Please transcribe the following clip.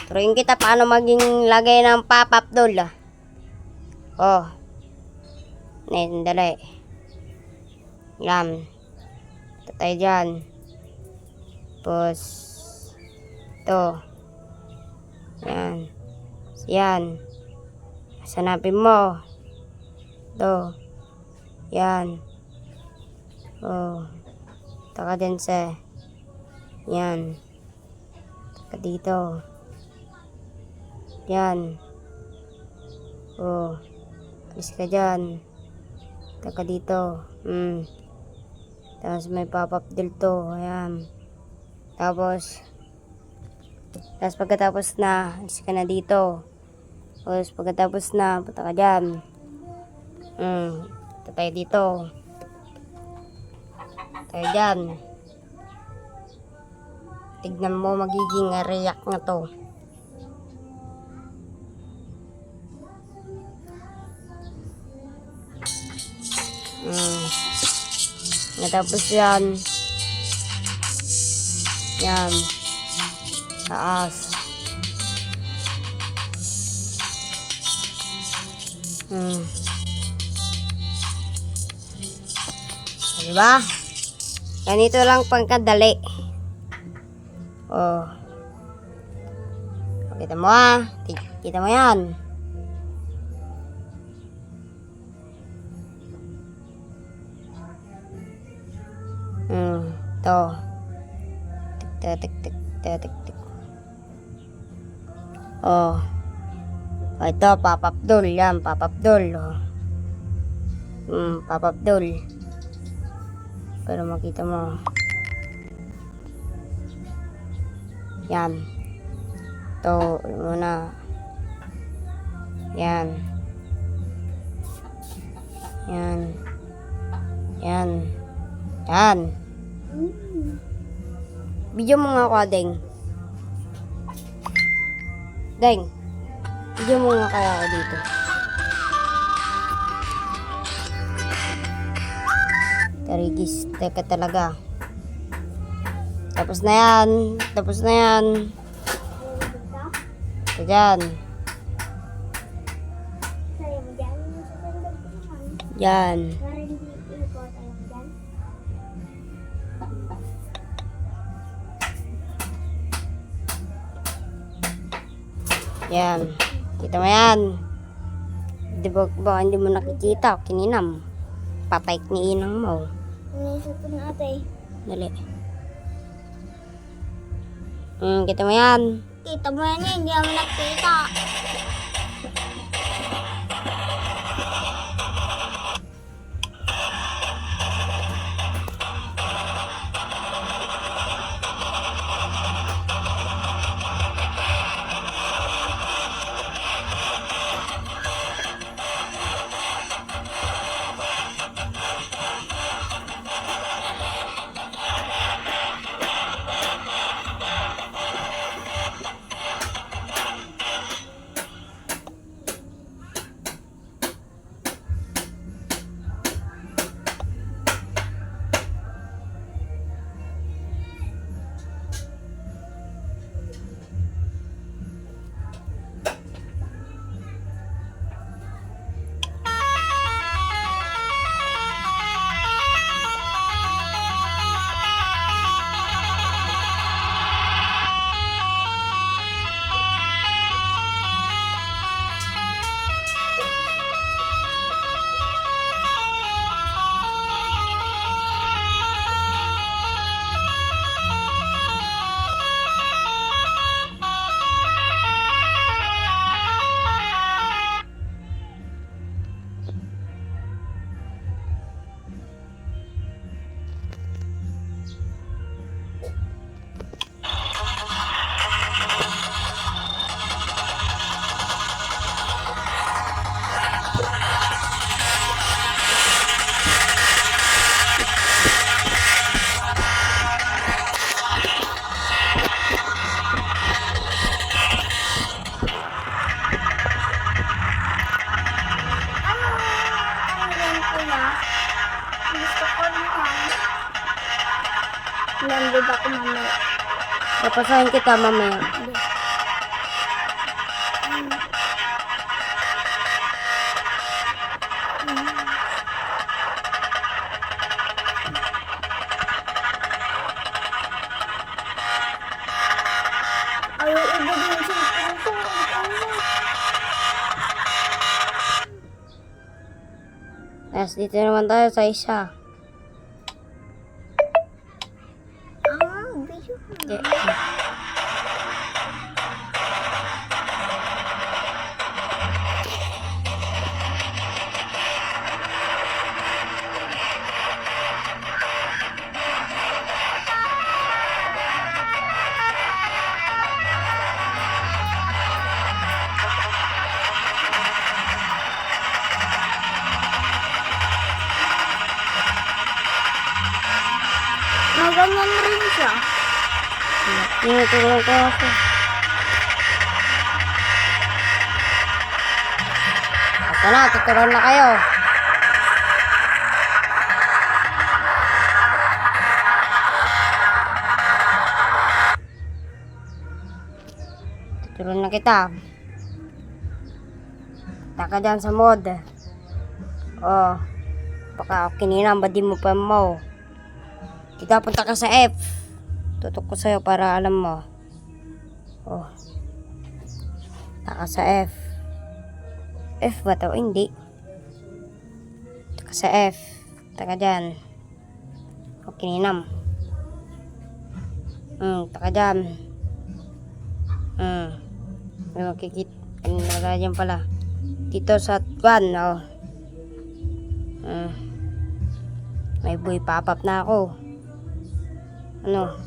Turuin kita paano maging lagay ng pop-up doll. Oh. Dali. Yan. Ito tayo dyan. Tapos, ito. Yan. Yan. Sanapin mo. Ito. Yan. Oh. Taka din sa. Yan. Taka dito. Yan. Oh. Alis ka dyan. Taka dito. Tapos may pop-up dito. Ayan. Tapos pagkatapos na, alis ka na dito. Tapos pagkatapos na, punta ka dyan. Punta tayo dito. Tayo dyan. Tignan mo magiging react na to. Natapos yan. Yan. Taas. Diba? Ganito lang pangkadali. Oh. Kita mo Kita mo yan. Ito. Tik. Oh. Ito, pop-up doll. Yan, pop-up doll. Oh. Pop-up doll. Para makita mo. Yan. Ito, muna. Yan. Video mo nga ako, Deng. Video mo nga kaya ako dito. Tarigis, teka talaga. Tapos na yan. Ito dyan. Yan. Yan. Kita mo yan. Di ba hindi mo nakikita? Kininam. Patay ni inang mo. Inisip ko na ate. Dali. Kita mo yan. Kita mo yan hindi naman nakita. Papasahin kita mamaya. Ay, iba din yung cellphone ko. Tapos dito naman tayo sa isa. Video. Di- Ganyan rin siya. Tinutulong ko ako. Ito na, tuturuan na kayo. Tuturuan na kita. Taka dyan sa mod. Oh, baka kininam ba di mo pa mo. Kita punta ka sa F. Tutok ko sa'yo para alam mo. Oh. Taka sa F. F ba to? Hindi. Taka sa F. Taka dyan. O kininam. Taka dyan. May makikita. Wala dyan pala. Dito sa 1. Oh. May buhay pop-up na ako. Ano?